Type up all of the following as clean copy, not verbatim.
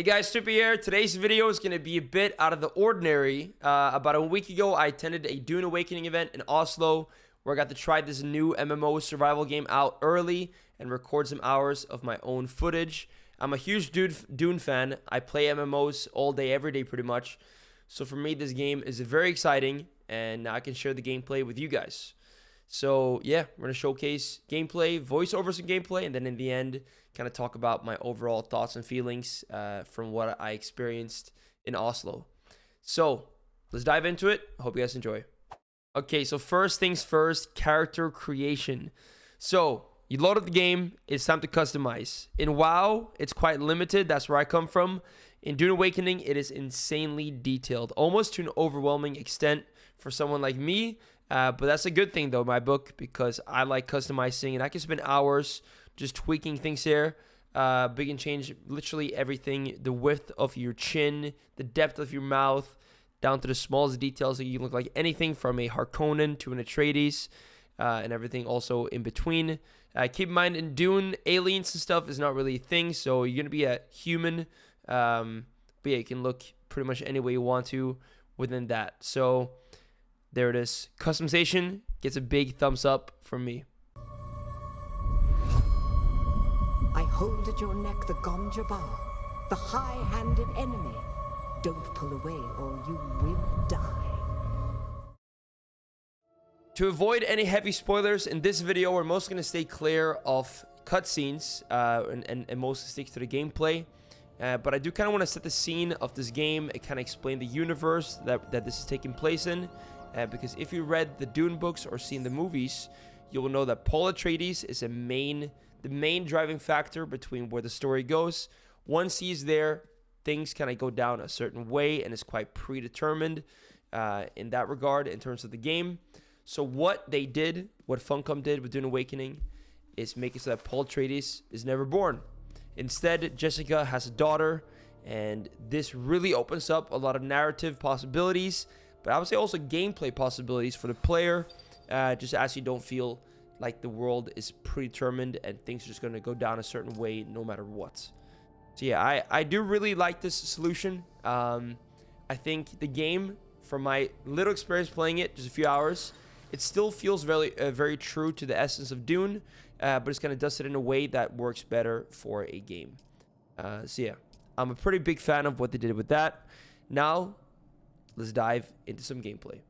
Hey guys, Snupy here. Today's video is going to be a bit out of the ordinary. About a week ago, I attended a Dune Awakening event in Oslo where I got to try this new MMO survival game out early and record some hours of my own footage. I'm a huge Dune fan. I play MMOs all day, every day pretty much. So for me, this game is very exciting and I can share the gameplay with you guys. So yeah, we're going to showcase gameplay, voice over some gameplay, and then in the end, kind of talk about my overall thoughts and feelings from what I experienced in Oslo. So let's dive into it. I hope you guys enjoy. Okay, so first things first, character creation. So you load up the game, it's time to customize. In WoW, it's quite limited. That's where I come from. In Dune Awakening, it is insanely detailed, almost to an overwhelming extent for someone like me. But that's a good thing, though, in my book, because I like customizing, and I can spend hours just tweaking things here. But you can change literally everything, the width of your chin, the depth of your mouth, down to the smallest details. So you can look like anything from a Harkonnen to an Atreides, and everything also in between. Keep in mind, in Dune, aliens and stuff is not really a thing, so you're going to be a human. But yeah, you can look pretty much any way you want to within that. So there it is. Customization gets a big thumbs up from me. I hold at your neck the Gonjabar, the high-handed enemy. Don't pull away or you will die. To avoid any heavy spoilers in this video, we're mostly going to stay clear of cutscenes and mostly stick to the gameplay. But I do kind of want to set the scene of this game and kind of explain the universe that this is taking place in. Because if you read the Dune books or seen the movies, you will know that Paul Atreides is the main driving factor between where the story goes. Once he's there, things kind of go down a certain way, and it's quite predetermined in that regard in terms of the game. So what they did, what Funcom did with Dune Awakening, is make it so that Paul Atreides is never born. Instead, Jessica has a daughter, and this really opens up a lot of narrative possibilities, but I would say also gameplay possibilities for the player, just as you don't feel like the world is predetermined and things are just going to go down a certain way no matter what. So yeah, I do really like this solution. I think the game, from my little experience playing it, just a few hours, it still feels very true to the essence of Dune, but it's kind of does it in a way that works better for a game. So yeah, I'm a pretty big fan of what they did with that. Now, let's dive into some gameplay.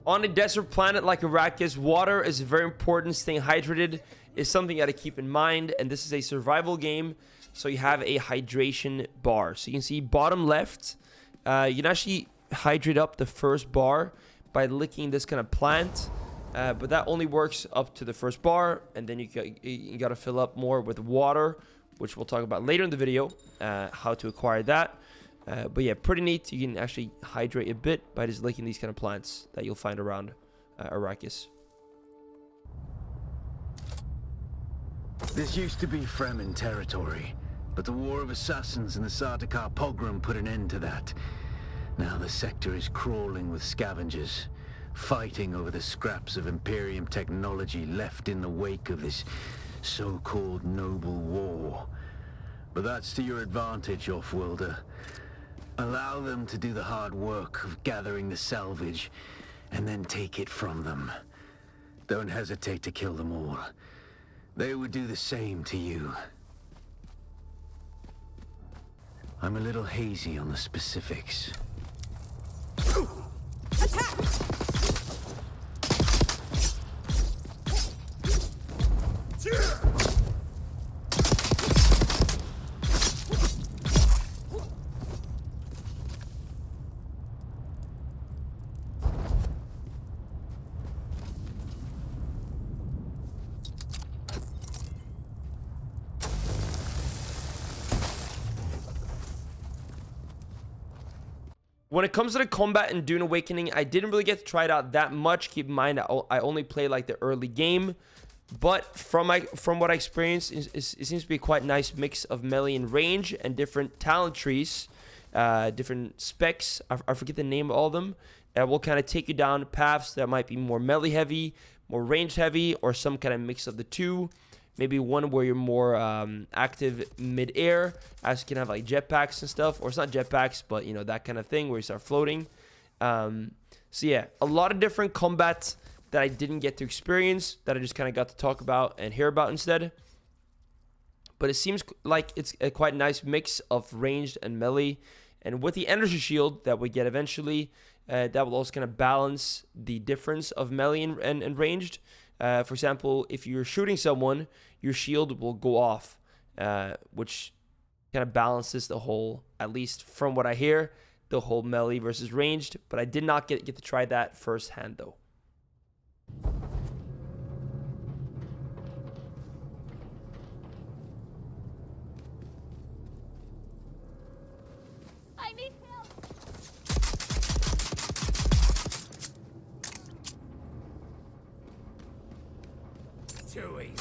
On a desert planet like Arrakis, water is very important. Staying hydrated is something you got to keep in mind. And this is a survival game, so you have a hydration bar. So you can see bottom left, you can actually hydrate up the first bar by licking this kind of plant. But that only works up to the first bar, and then you got to fill up more with water, which we'll talk about later in the video, how to acquire that. But yeah, pretty neat. You can actually hydrate a bit by just licking these kind of plants that you'll find around Arrakis. This used to be Fremen territory, but the War of Assassins and the Sardaukar pogrom put an end to that. Now the sector is crawling with scavengers, fighting over the scraps of Imperium technology left in the wake of this so-called noble war. But that's to your advantage, Offworlder. Allow them to do the hard work of gathering the salvage, and then take it from them. Don't hesitate to kill them all. They would do the same to you. I'm a little hazy on the specifics. Attack! When it comes to the combat in Dune Awakening, I didn't really get to try it out that much. Keep in mind, I only played like the early game. But from what I experienced, it seems to be a quite nice mix of melee and range and different talent trees, different specs. I forget the name of all of them. Will kind of take you down paths that might be more melee heavy, more range heavy, or some kind of mix of the two. Maybe one where you're more active mid-air, as you can have like jetpacks and stuff, or it's not jetpacks, but you know, that kind of thing where you start floating. So yeah, a lot of different combat that I didn't get to experience, that I just kind of got to talk about and hear about instead. But it seems like it's a quite nice mix of ranged and melee. And with the energy shield that we get eventually, that will also kind of balance the difference of melee and ranged. For example, if you're shooting someone, your shield will go off, which kind of balances the whole, at least from what I hear, the whole melee versus ranged. But I did not get to try that firsthand though. I need help. Too easy.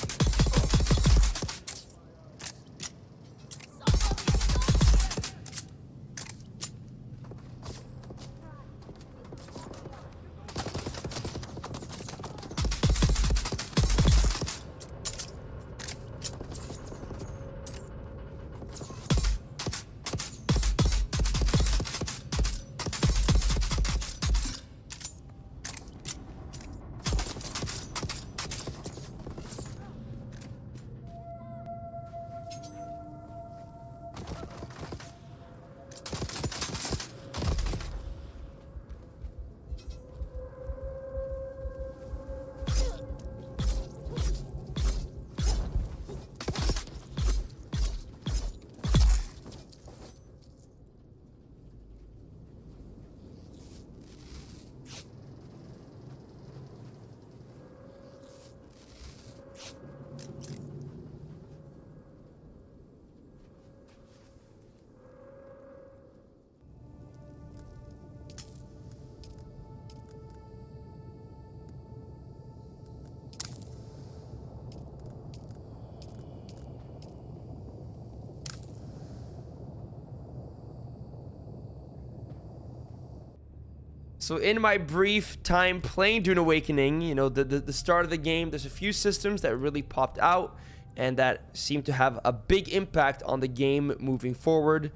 So in my brief time playing Dune Awakening, you know, the start of the game, there's a few systems that really popped out and that seem to have a big impact on the game moving forward.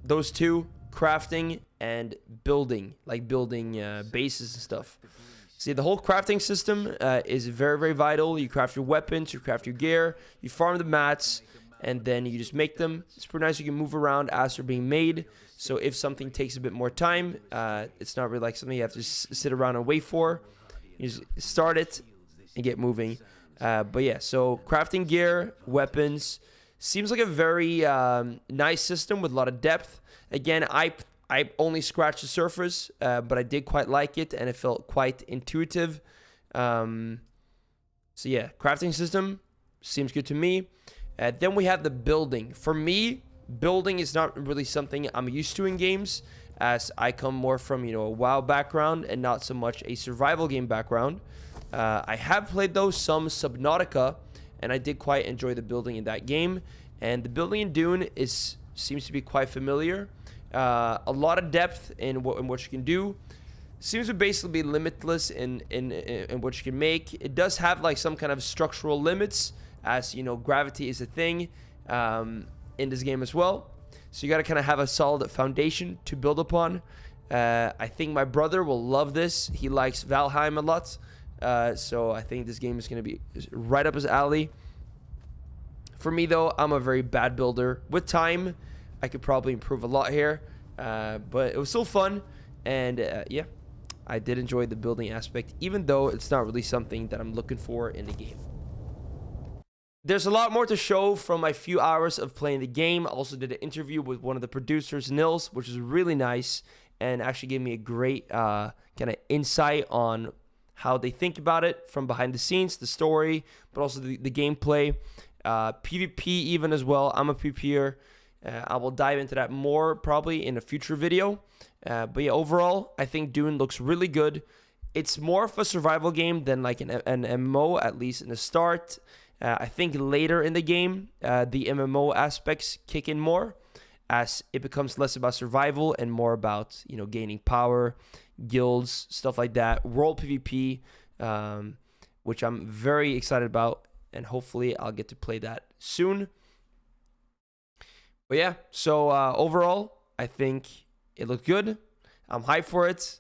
Those two, crafting and building, like building bases and stuff. See, the whole crafting system is very, very vital. You craft your weapons, you craft your gear, you farm the mats, and then you just make them. It's pretty nice. You can move around as they're being made. So if something takes a bit more time, it's not really like something you have to sit around and wait for. You just start it and get moving. But yeah, so crafting gear, weapons, seems like a very nice system with a lot of depth. Again, I only scratched the surface, but I did quite like it, and it felt quite intuitive. So yeah, crafting system seems good to me. Then we have the building. For me, building is not really something I'm used to in games, as I come more from, you know, a WoW background and not so much a survival game background. I have played though some Subnautica, and I did quite enjoy the building in that game. And the building in Dune seems to be quite familiar. A lot of depth in what you can do. Seems to basically be limitless in what you can make. It does have like some kind of structural limits, as you know, gravity is a thing in this game as well. So you got to kind of have a solid foundation to build upon. I think my brother will love this. He likes Valheim a lot. So I think this game is going to be right up his alley. For me, though, I'm a very bad builder. With time, I could probably improve a lot here. But it was still fun. And yeah, I did enjoy the building aspect, even though it's not really something that I'm looking for in the game. There's a lot more to show from my few hours of playing the game. I also did an interview with one of the producers, Nils, which was really nice and actually gave me a great kind of insight on how they think about it from behind the scenes, the story, but also the gameplay, PvP even as well. I'm a PvPer. I will dive into that more probably in a future video. But yeah, overall, I think Dune looks really good. It's more of a survival game than like an MMO, at least in the start. I think later in the game, the MMO aspects kick in more, as it becomes less about survival and more about, you know, gaining power, guilds, stuff like that, world PvP. which I'm very excited about, and hopefully I'll get to play that soon. But yeah, so overall, I think it looked good. I'm hyped for it.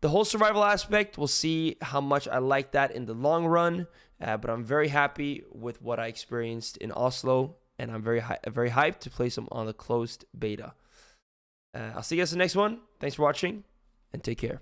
The whole survival aspect, we'll see how much I like that in the long run. But I'm very happy with what I experienced in Oslo, and I'm very hyped to play some on the closed beta. I'll see you guys in the next one. Thanks for watching, and take care.